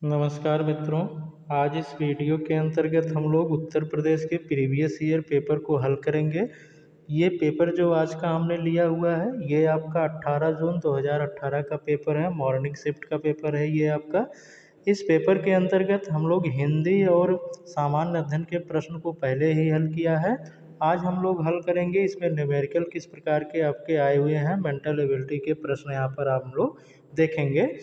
नमस्कार मित्रों। आज इस वीडियो के अंतर्गत हम लोग उत्तर प्रदेश के प्रीवियस ईयर पेपर को हल करेंगे। ये पेपर जो आज का हमने लिया हुआ है ये आपका 18 जून 2018 का पेपर है। मॉर्निंग शिफ्ट का पेपर है ये आपका। इस पेपर के अंतर्गत हम लोग हिंदी और सामान्य अध्ययन के प्रश्न को पहले ही हल किया है। आज हम लोग हल करेंगे इसमें न्यूमेरिकल किस प्रकार के आपके आए हुए हैं, मेंटल एबिलिटी के प्रश्न यहाँ पर आप लोग देखेंगे।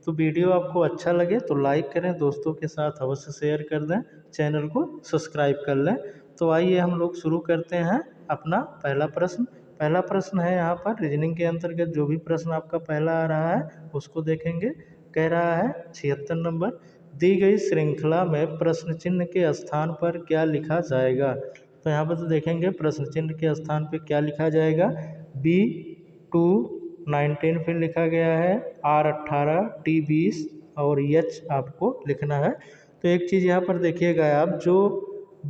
तो वीडियो आपको अच्छा लगे तो लाइक करें, दोस्तों के साथ अवश्य शेयर कर दें, चैनल को सब्सक्राइब कर लें। तो आइए हम लोग शुरू करते हैं अपना पहला प्रश्न। पहला प्रश्न है यहाँ पर रीजनिंग के अंतर्गत जो भी प्रश्न आपका पहला आ रहा है उसको देखेंगे। कह रहा है 76 नंबर, दी गई श्रृंखला में प्रश्न चिन्ह के स्थान पर क्या लिखा जाएगा। तो यहाँ पर तो देखेंगे प्रश्न चिन्ह के स्थान पर क्या लिखा जाएगा। B219 फिर लिखा गया है, R18, T20 और H आपको लिखना है। तो एक चीज़ यहाँ पर देखिएगा आप, जो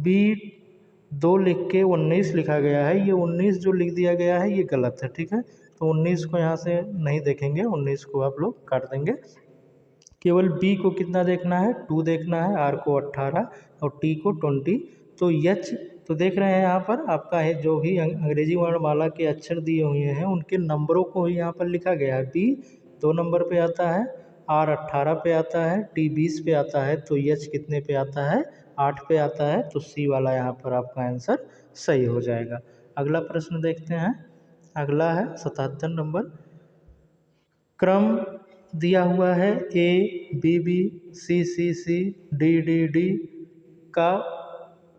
B2 लिख के 19 लिखा गया है, ये 19 जो लिख दिया गया है ये गलत है, ठीक है। तो 19 को यहाँ से नहीं देखेंगे, 19 को आप लोग काट देंगे। केवल B को कितना देखना है, 2 देखना है, R को 18 और T को 20। तो H तो देख रहे हैं यहाँ पर आपका है जो भी अंग्रेजी वर्णमाला के अक्षर दिए हुए हैं उनके नंबरों को ही यहाँ पर लिखा गया है। B 2 नंबर पे आता है, R 18 पे आता है, T 20 पे आता है, तो H कितने पे आता है, 8 पे आता है। तो C वाला यहाँ पर आपका आंसर सही हो जाएगा। अगला प्रश्न देखते हैं। अगला है 77 नंबर, क्रम दिया हुआ है A, B, C, D का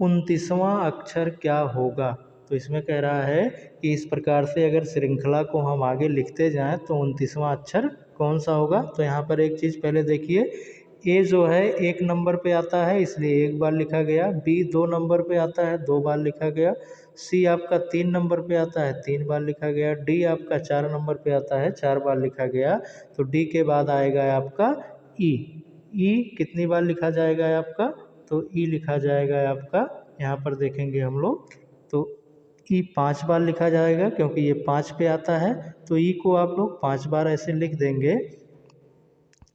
29वां अक्षर क्या होगा। तो इसमें कह रहा है कि इस प्रकार से अगर श्रृंखला को हम आगे लिखते जाएं तो 29वां अक्षर कौन सा होगा। तो यहाँ पर एक चीज़ पहले देखिए, ए जो है 1 नंबर पे आता है इसलिए 1 बार लिखा गया, B 2 नंबर पे आता है 2 बार लिखा गया, C आपका 3 नंबर पे आता है 3 बार लिखा गया, D आपका 4 नंबर पे आता है 4 बार लिखा गया। तो D के बाद आएगा आपका E। E कितनी बार लिखा जाएगा आपका, तो E लिखा जाएगा आपका, यहाँ पर देखेंगे हम लोग तो E 5 बार लिखा जाएगा क्योंकि ये 5 पे आता है। तो E को आप लोग 5 बार ऐसे लिख देंगे।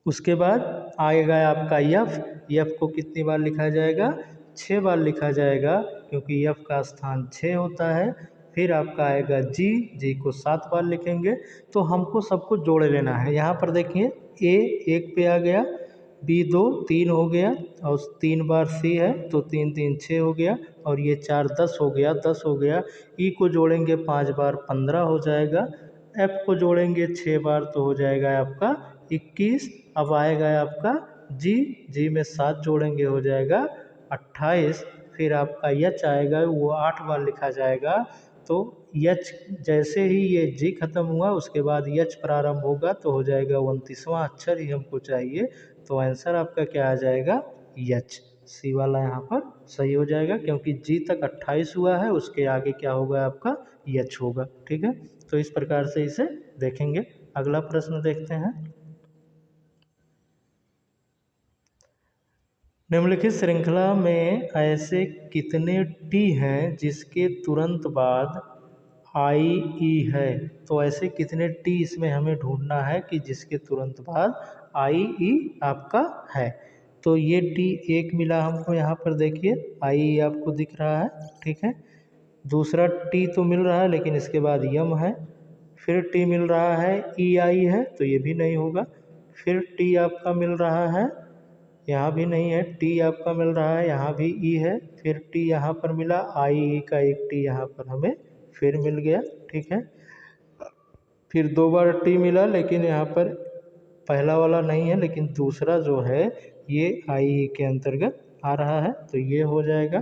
उसके बाद आएगा आपका F को कितनी बार लिखा जाएगा, 6 बार लिखा जाएगा क्योंकि F का स्थान 6 होता है। फिर आपका आएगा G को 7 बार लिखेंगे। तो हमको सबको जोड़ लेना है। यहाँ पर देखिए A 1 पे आ गया, B 2 3 हो गया और 3 बार C है तो 3 3 6 हो गया और ये 4 10 हो गया, 10 हो गया। E को जोड़ेंगे 5 बार 15 हो जाएगा। F को जोड़ेंगे 6 बार तो हो जाएगा आपका 21। अब आएगा आपका G में 7 जोड़ेंगे हो जाएगा 28। फिर आपका H आएगा, वो 8 बार लिखा जाएगा। तो H जैसे ही ये G खत्म हुआ उसके बाद H प्रारंभ होगा तो हो जाएगा 29वां अक्षर ही हमको चाहिए। तो आंसर आपका क्या आ जाएगा, H। C वाला यहाँ पर सही हो जाएगा क्योंकि G तक 28 हुआ है, उसके आगे क्या होगा आपका H होगा, ठीक है। तो इस प्रकार से इसे देखेंगे। अगला प्रश्न देखते हैं। निम्नलिखित श्रृंखला में ऐसे कितने टी हैं जिसके तुरंत बाद आई ई है। तो ऐसे कितने टी इसमें हमें ढूंढना है कि जिसके तुरंत बाद आई ई आपका है। तो ये टी एक मिला हमको, यहाँ पर देखिए आई ई आपको दिख रहा है, ठीक है। दूसरा टी तो मिल रहा है लेकिन इसके बाद यम है। फिर टी मिल रहा है ई आई है तो ये भी नहीं होगा। फिर टी आपका मिल रहा है, यहाँ भी नहीं है। टी आपका मिल रहा है, यहाँ भी ई है। फिर टी यहाँ पर मिला, आई ई का एक टी यहाँ पर हमें फिर मिल गया, ठीक है। फिर 2 बार टी मिला लेकिन यहाँ पर पहला वाला नहीं है लेकिन दूसरा जो है ये आई ई के अंतर्गत आ रहा है तो ये हो जाएगा।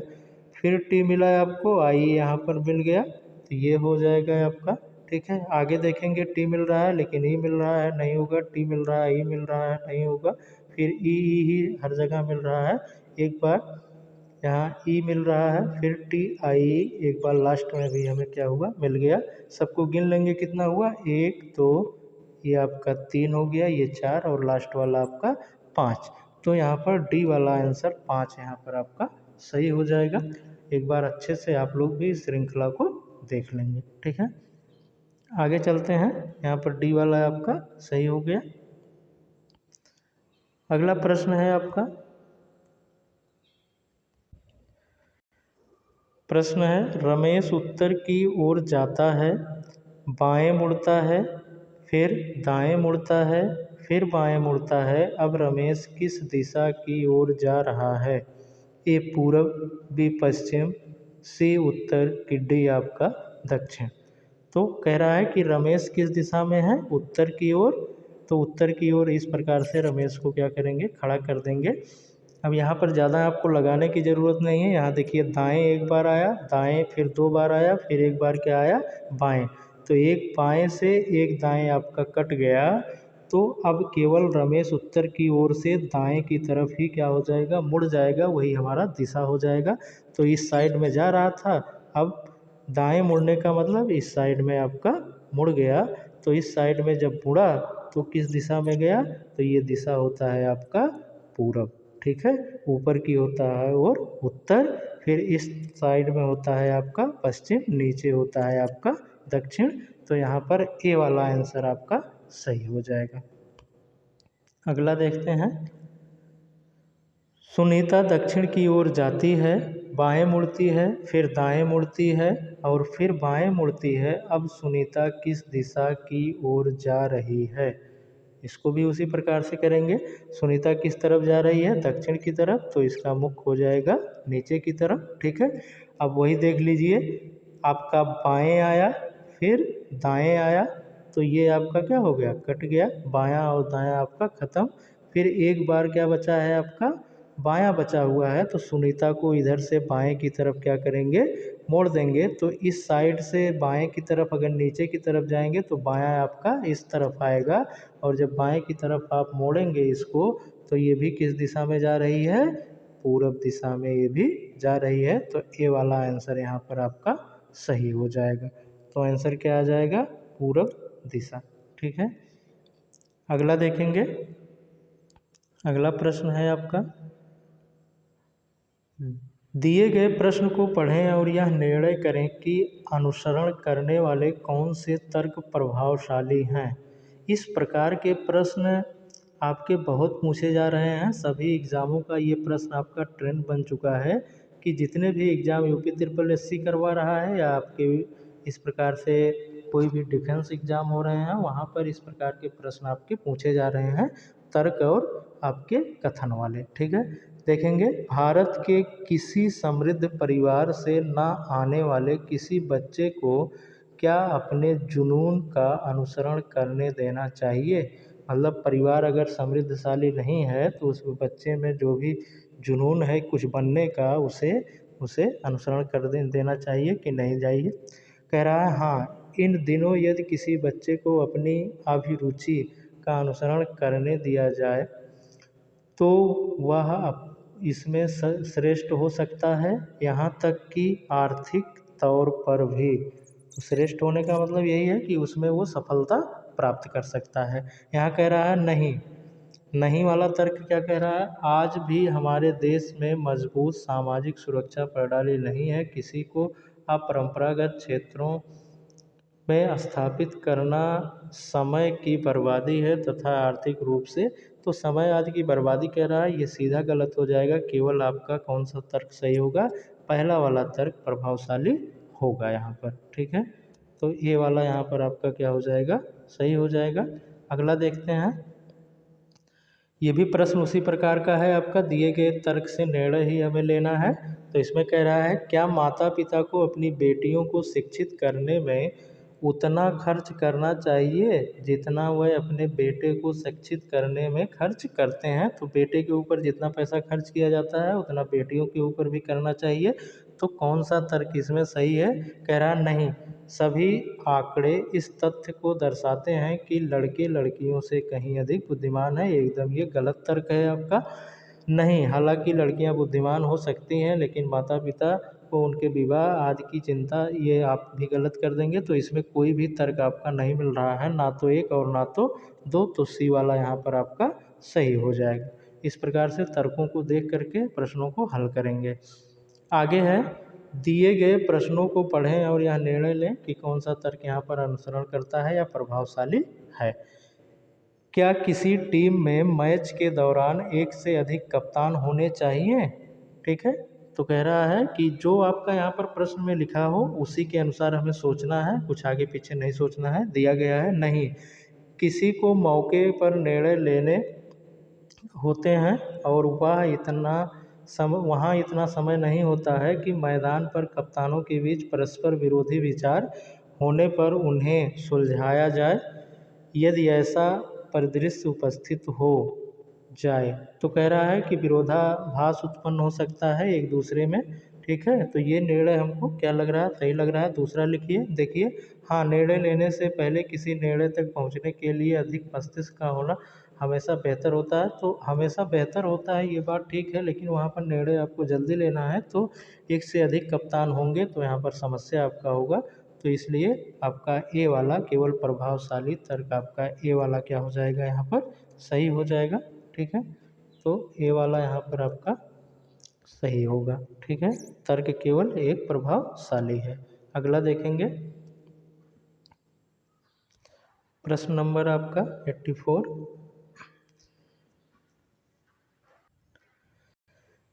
फिर टी मिला है आपको, आई ई यहाँ पर मिल गया तो ये हो जाएगा आपका, ठीक है। आगे देखेंगे टी मिल रहा है लेकिन ई मिल रहा है, नहीं होगा। टी मिल रहा है, ई मिल रहा है, नहीं होगा। फिर ई ही हर जगह मिल रहा है। एक बार यहाँ ई मिल रहा है, फिर टी आई ई, एक बार लास्ट में भी हमें क्या हुआ, मिल गया। सबको गिन लेंगे कितना हुआ, 1 2, ये आपका 3 हो गया, ये 4 और लास्ट वाला आपका 5। तो यहाँ पर डी वाला आंसर 5 यहाँ पर आपका सही हो जाएगा। एक बार अच्छे से आप लोग भी इस श्रृंखला को देख लेंगे, ठीक है। आगे चलते हैं। यहाँ पर डी वाला आपका सही हो गया। अगला प्रश्न है आपका, प्रश्न है रमेश उत्तर की ओर जाता है, बाएं मुड़ता है, फिर दाएं मुड़ता है, फिर बाएं मुड़ता है। अब रमेश किस दिशा की ओर जा रहा है? ए पूरब, बी पश्चिम, सी उत्तर की डी आपका दक्षिण। तो कह रहा है कि रमेश किस दिशा में है? उत्तर की ओर। तो उत्तर की ओर इस प्रकार से रमेश को क्या करेंगे? खड़ा कर देंगे। अब यहाँ पर ज़्यादा आपको लगाने की ज़रूरत नहीं है। यहाँ देखिए दाएं एक बार आया, दाएं फिर दो बार आया, फिर एक बार क्या आया? बाएं। तो एक बाएं से एक दाएं आपका कट गया। तो अब केवल रमेश उत्तर की ओर से दाएं की तरफ ही क्या हो जाएगा? मुड़ जाएगा। वही हमारा दिशा हो जाएगा। तो इस साइड में जा रहा था, अब दाएं मुड़ने का मतलब इस साइड में आपका मुड़ गया। तो इस साइड में जब मुड़ा तो किस दिशा में गया? तो ये दिशा होता है आपका पूरब। ठीक है, ऊपर की होता है और उत्तर, फिर इस साइड में होता है आपका पश्चिम, नीचे होता है आपका दक्षिण। तो यहाँ पर ए वाला आंसर आपका सही हो जाएगा। अगला देखते हैं, सुनीता दक्षिण की ओर जाती है, बाएं मुड़ती है, फिर दाएं मुड़ती है और फिर बाएं मुड़ती है। अब सुनीता किस दिशा की ओर जा रही है? इसको भी उसी प्रकार से करेंगे। सुनीता किस तरफ जा रही है? दक्षिण की तरफ। तो इसका मुख हो जाएगा नीचे की तरफ। ठीक है, अब वही देख लीजिए, आपका बाएं आया, फिर दाएं आया, तो ये आपका क्या हो गया? कट गया। बायां और दायां आपका खत्म। फिर एक बार क्या बचा है? आपका बायां बचा हुआ है। तो सुनीता को इधर से बाएं की तरफ क्या करेंगे? मोड़ देंगे। तो इस साइड से बाएं की तरफ अगर नीचे की तरफ जाएंगे तो बायां आपका इस तरफ आएगा, और जब बाएं की तरफ आप मोड़ेंगे इसको तो ये भी किस दिशा में जा रही है? पूरब दिशा में ये भी जा रही है। तो ए वाला आंसर यहाँ पर आपका सही हो जाएगा। तो आंसर क्या आ जाएगा? पूरब दिशा। ठीक है, अगला देखेंगे। अगला प्रश्न है आपका, दिए गए प्रश्न को पढ़ें और यह निर्णय करें कि अनुसरण करने वाले कौन से तर्क प्रभावशाली हैं। इस प्रकार के प्रश्न आपके बहुत पूछे जा रहे हैं। सभी एग्ज़ामों का ये प्रश्न आपका ट्रेंड बन चुका है कि जितने भी एग्ज़ाम यूपी ट्रिपल एससी करवा रहा है या आपके इस प्रकार से कोई भी डिफेंस एग्ज़ाम हो रहे हैं, वहाँ पर इस प्रकार के प्रश्न आपके पूछे जा रहे हैं, तर्क और आपके कथन वाले। ठीक है, देखेंगे, भारत के किसी समृद्ध परिवार से न आने वाले किसी बच्चे को क्या अपने जुनून का अनुसरण करने देना चाहिए? मतलब परिवार अगर समृद्धशाली नहीं है तो उस बच्चे में जो भी जुनून है कुछ बनने का, उसे उसे अनुसरण कर देना चाहिए कि नहीं चाहिए? कह रहा है हाँ, इन दिनों यदि किसी बच्चे को अपनी अभिरुचि का अनुसरण करने दिया जाए तो वह इसमें श्रेष्ठ हो सकता है, यहाँ तक कि आर्थिक तौर पर भी। श्रेष्ठ होने का मतलब यही है कि उसमें वो सफलता प्राप्त कर सकता है। यहाँ कह रहा है नहीं, नहीं वाला तर्क क्या कह रहा है? आज भी हमारे देश में मजबूत सामाजिक सुरक्षा प्रणाली नहीं है। किसी को अपरंपरागत क्षेत्रों में स्थापित करना समय की बर्बादी है तथा आर्थिक रूप से। तो समय आदि की बर्बादी कह रहा है, ये सीधा गलत हो जाएगा। केवल आपका कौन सा तर्क सही होगा? पहला वाला तर्क प्रभावशाली होगा यहाँ पर। ठीक है, तो ये वाला यहाँ पर आपका क्या हो जाएगा? सही हो जाएगा। अगला देखते हैं, ये भी प्रश्न उसी प्रकार का है आपका, दिए गए तर्क से निर्णय ही हमें लेना है। तो इसमें कह रहा है क्या माता पिता को अपनी बेटियों को शिक्षित करने में उतना खर्च करना चाहिए जितना वह अपने बेटे को शिक्षित करने में खर्च करते हैं? तो बेटे के ऊपर जितना पैसा खर्च किया जाता है उतना बेटियों के ऊपर भी करना चाहिए। तो कौन सा तर्क इसमें सही है? कह रहा नहीं, सभी आंकड़े इस तथ्य को दर्शाते हैं कि लड़के लड़कियों से कहीं अधिक बुद्धिमान है। एकदम ये गलत तर्क है आपका। नहीं, हालांकि लड़कियां बुद्धिमान हो सकती हैं लेकिन माता पिता को उनके विवाह आदि की चिंता, ये आप भी गलत कर देंगे। तो इसमें कोई भी तर्क आपका नहीं मिल रहा है, ना तो एक और ना तो दो। तो सी वाला यहाँ पर आपका सही हो जाएगा। इस प्रकार से तर्कों को देख करके प्रश्नों को हल करेंगे। आगे है, दिए गए प्रश्नों को पढ़ें और यह निर्णय लें कि कौन सा तर्क यहाँ पर अनुसरण करता है या प्रभावशाली है। क्या किसी टीम में मैच के दौरान एक से अधिक कप्तान होने चाहिए? ठीक है, तो कह रहा है कि जो आपका यहाँ पर प्रश्न में लिखा हो उसी के अनुसार हमें सोचना है, कुछ आगे पीछे नहीं सोचना है। दिया गया है नहीं, किसी को मौके पर निर्णय लेने होते हैं और वहाँ इतना समय नहीं होता है कि मैदान पर कप्तानों के बीच परस्पर विरोधी विचार होने पर उन्हें सुलझाया जाए। यदि ऐसा परिदृश्य उपस्थित हो जाए तो कह रहा है कि विरोधाभास उत्पन्न हो सकता है एक दूसरे में। ठीक है, तो ये निर्णय हमको क्या लग रहा है, सही लग रहा है। दूसरा लिखिए, देखिए, हाँ, निर्णय लेने से पहले किसी निर्णय तक पहुंचने के लिए अधिक मस्तिष्क का होना हमेशा बेहतर होता है। तो हमेशा बेहतर होता है, ये बात ठीक है, लेकिन वहाँ पर निर्णय आपको जल्दी लेना है तो एक से अधिक कप्तान होंगे तो यहाँ पर समस्या आपका होगा। तो इसलिए आपका ए वाला केवल प्रभावशाली तर्क, आपका ए वाला क्या हो जाएगा, यहाँ पर सही हो जाएगा। ठीक है, तो ए वाला यहाँ पर आपका सही होगा। ठीक है, तर्क केवल एक प्रभावशाली है। अगला देखेंगे, प्रश्न नंबर आपका 84।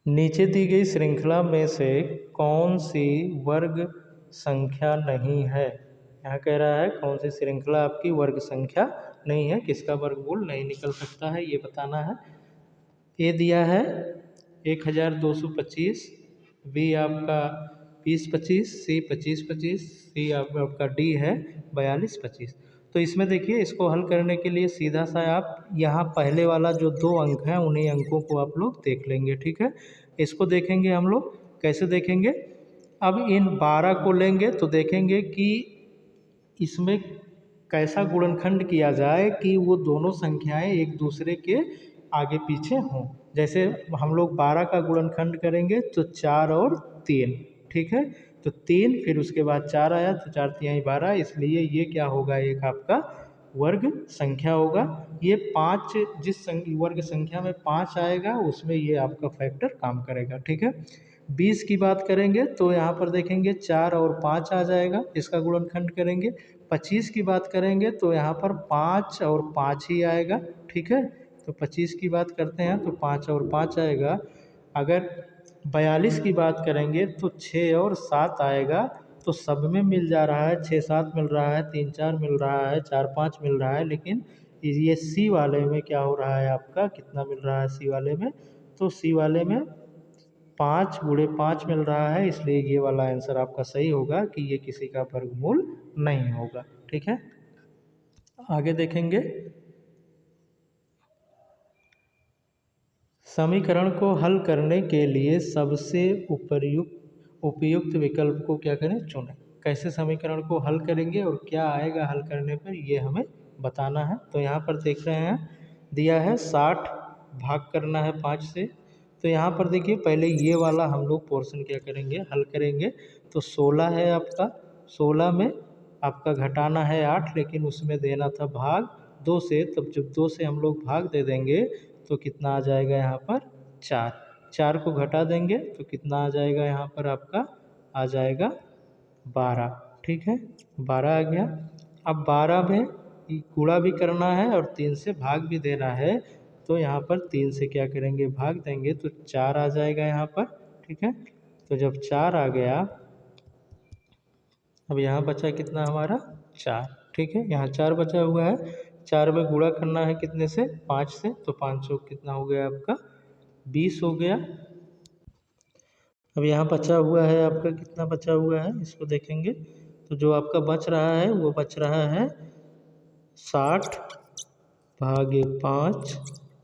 नीचे दी गई श्रृंखला में से कौन सी वर्ग संख्या नहीं है? यहाँ कह रहा है कौन सी श्रृंखला आपकी वर्ग संख्या नहीं है, किसका वर्गमूल नहीं निकल सकता है, ये बताना है। ए दिया है 1225, बी आपका 20-25, सी 25-25, सी आपका डी है 42-25। तो इसमें देखिए, इसको हल करने के लिए सीधा सा आप यहाँ पहले वाला जो 2 अंक हैं उन्हीं अंकों को आप लोग देख लेंगे। ठीक है, इसको देखेंगे हम लोग, कैसे देखेंगे, अब इन 12 को लेंगे तो देखेंगे कि इसमें कैसा गुणनखंड किया जाए कि वो दोनों संख्याएं एक दूसरे के आगे पीछे हों। जैसे हम लोग 12 का गुणनखंड करेंगे तो 4 और 3। ठीक है, तो 3, फिर उसके बाद 4 आया तो 4 तिहाई 12, इसलिए ये क्या होगा, एक आपका वर्ग संख्या होगा। ये 5, जिस वर्ग संख्या में 5 आएगा उसमें ये आपका फैक्टर काम करेगा। ठीक है, 20 की बात करेंगे तो यहाँ पर देखेंगे 4 और 5 आ जाएगा, इसका गुणनखंड करेंगे। 25 की बात करेंगे तो यहाँ पर 5 और 5 ही आएगा। ठीक है, तो 25 की बात करते हैं तो 5 और 5 आएगा। अगर 42 की बात करेंगे तो 6 और 7 आएगा। तो सब में मिल जा रहा है, 6-7 मिल रहा है, 3-4 मिल रहा है, 4-5 मिल रहा है, लेकिन ये सी वाले में क्या हो रहा है, आपका कितना मिल रहा है सी वाले में, तो सी वाले में 5 × 5 मिल रहा है, इसलिए ये वाला आंसर आपका सही होगा कि ये किसी का वर्गमूल नहीं होगा। ठीक है, आगे देखेंगे, समीकरण को हल करने के लिए सबसे उपयुक्त विकल्प को क्या करें, चुनें। कैसे समीकरण को हल करेंगे और क्या आएगा हल करने पर, ये हमें बताना है। तो यहाँ पर देख रहे हैं, दिया है 60 भाग करना है 5 से। तो यहाँ पर देखिए, पहले ये वाला हम लोग पोर्शन क्या करेंगे, हल करेंगे। तो 16 है आपका, 16 में आपका घटाना है 8, लेकिन उसमें देना था भाग 2 से। तब जब 2 से हम लोग भाग दे देंगे तो कितना आ जाएगा यहाँ पर, 4। 4 को घटा देंगे तो कितना आ जाएगा यहाँ पर आपका, आ जाएगा 12। ठीक है, 12 आ गया। अब 12 में गुणा भी करना है और 3 से भाग भी देना है। तो यहाँ पर 3 से क्या करेंगे, भाग देंगे तो 4 आ जाएगा यहाँ पर। ठीक है, तो जब 4 आ गया, अब यहाँ बचा कितना हमारा, 4। ठीक है, यहाँ 4 बचा हुआ है, 4 में गुणा करना है कितने से, 5 से। तो 5 कितना हो गया आपका, 20 हो गया। अब यहाँ बचा हुआ है आपका, कितना बचा हुआ है इसको देखेंगे। तो जो आपका बच रहा है वो बच रहा है 60 भागे 5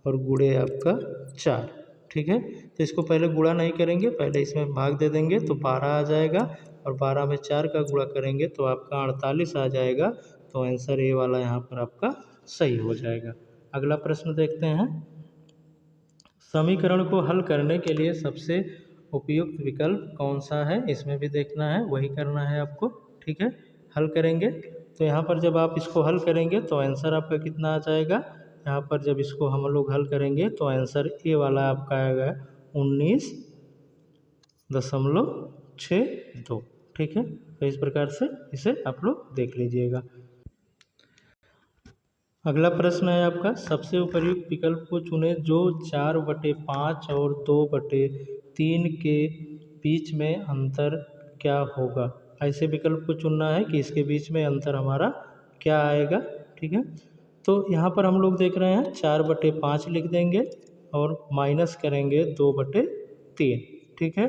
और गुणे आपका 4। ठीक है, तो इसको पहले गुणा नहीं करेंगे, पहले इसमें भाग दे देंगे तो 12 आ जाएगा, और 12 में 4 का गुणा करेंगे तो आपका 48 आ जाएगा। तो आंसर ए वाला यहाँ पर आपका सही हो जाएगा। अगला प्रश्न देखते हैं, समीकरण को हल करने के लिए सबसे उपयुक्त विकल्प कौन सा है, इसमें भी देखना है, वही करना है आपको। ठीक है, हल करेंगे तो यहाँ पर जब आप इसको हल करेंगे तो आंसर आपका कितना आ जाएगा, यहाँ पर जब इसको हम लोग हल करेंगे तो आंसर ए वाला आपका आएगा 19.62। ठीक है, तो इस प्रकार से इसे आप लोग देख लीजिएगा। अगला प्रश्न है आपका, सबसे उपयुक्त विकल्प को चुनें जो 4/5 और 2/3 के बीच में अंतर क्या होगा। ऐसे विकल्प को चुनना है कि इसके बीच में अंतर हमारा क्या आएगा। ठीक है, तो यहाँ पर हम लोग देख रहे हैं 4/5 लिख देंगे और माइनस करेंगे 2/3। ठीक है,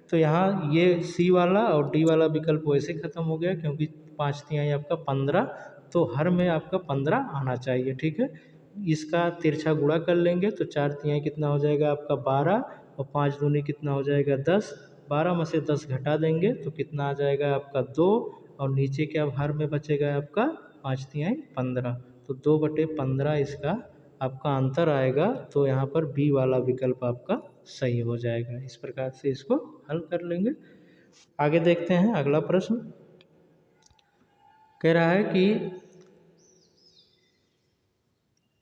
तो यहाँ ये सी वाला और डी वाला विकल्प वैसे ख़त्म हो गया क्योंकि 5 तिहाई आपका 15, तो हर में आपका 15 आना चाहिए। ठीक है, इसका तिरछा गुणा कर लेंगे तो 4 तिहाई कितना हो जाएगा आपका 12 और 5 दूनी कितना हो जाएगा 10। 12 में से 10 घटा देंगे तो कितना आ जाएगा आपका 2, और नीचे क्या हर में बचेगा आपका 5 तिहाई 15, तो 2/15 इसका आपका आंसर आएगा। तो यहाँ पर बी वाला विकल्प आपका सही हो जाएगा। इस प्रकार से इसको हल कर लेंगे। आगे देखते हैं अगला प्रश्न। कह रहा है कि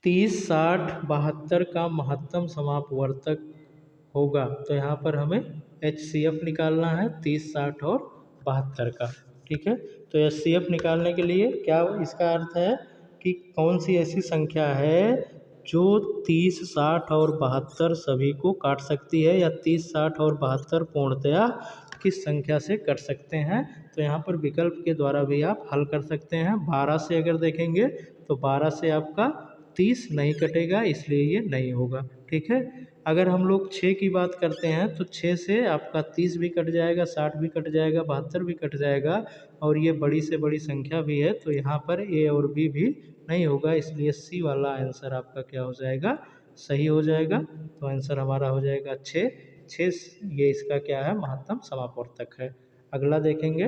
30, 60, 72 का महत्तम समापवर्तक होगा। तो यहाँ पर हमें HCF निकालना है 30, 60 और 72 का। ठीक है, तो HCF निकालने के लिए क्या इसका अर्थ है कि कौन सी ऐसी संख्या है जो 30, 60 और 72 सभी को काट सकती है, या 30, 60 और 72 पूर्णतया किस संख्या से कट सकते हैं। तो यहाँ पर विकल्प के द्वारा भी आप हल कर सकते हैं। 12 से अगर देखेंगे तो 12 से आपका 30 नहीं कटेगा, इसलिए ये नहीं होगा। ठीक है, अगर हम लोग 6 की बात करते हैं तो 6 से आपका 30 भी कट जाएगा, 60 भी कट जाएगा, 72 भी कट जाएगा, और ये बड़ी से बड़ी संख्या भी है, तो यहाँ पर ए और बी भी नहीं होगा, इसलिए सी वाला आंसर आपका क्या हो जाएगा, सही हो जाएगा। तो आंसर हमारा हो जाएगा 6। ये इसका क्या है, महत्तम समापवर्तक है। अगला देखेंगे,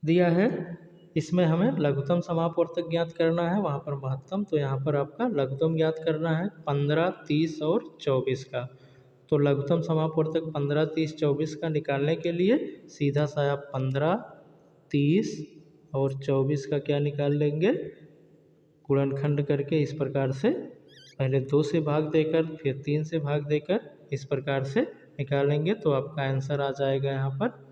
दिया है इसमें हमें लघुत्तम समापवर्तक ज्ञात करना है, वहाँ पर महत्तम, तो यहाँ पर आपका लघुत्तम ज्ञात करना है 15, 30 और 24 का। तो लघुत्तम समापवर्तक 15, 30, 24 का निकालने के लिए सीधा सा आप 15, 30 और 24 का क्या निकाल लेंगे, गुणनखंड करके इस प्रकार से, पहले 2 से भाग देकर फिर 3 से भाग देकर इस प्रकार से निकालेंगे, तो आपका आंसर आ जाएगा यहाँ पर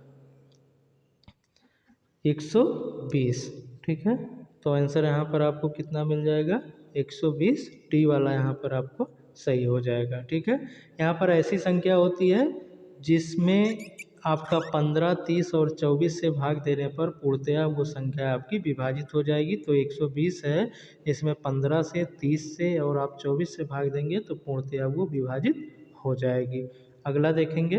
120। ठीक है, तो आंसर यहाँ पर आपको कितना मिल जाएगा, 120। डी वाला यहाँ पर आपको सही हो जाएगा। ठीक है, यहाँ पर ऐसी संख्या होती है जिसमें आपका 15, 30 और 24 से भाग देने पर पूर्णतया वो संख्या आपकी विभाजित हो जाएगी। तो 120 है, इसमें 15 से, 30 से और आप 24 से भाग देंगे तो पूर्णतया वो विभाजित हो जाएगी। अगला देखेंगे,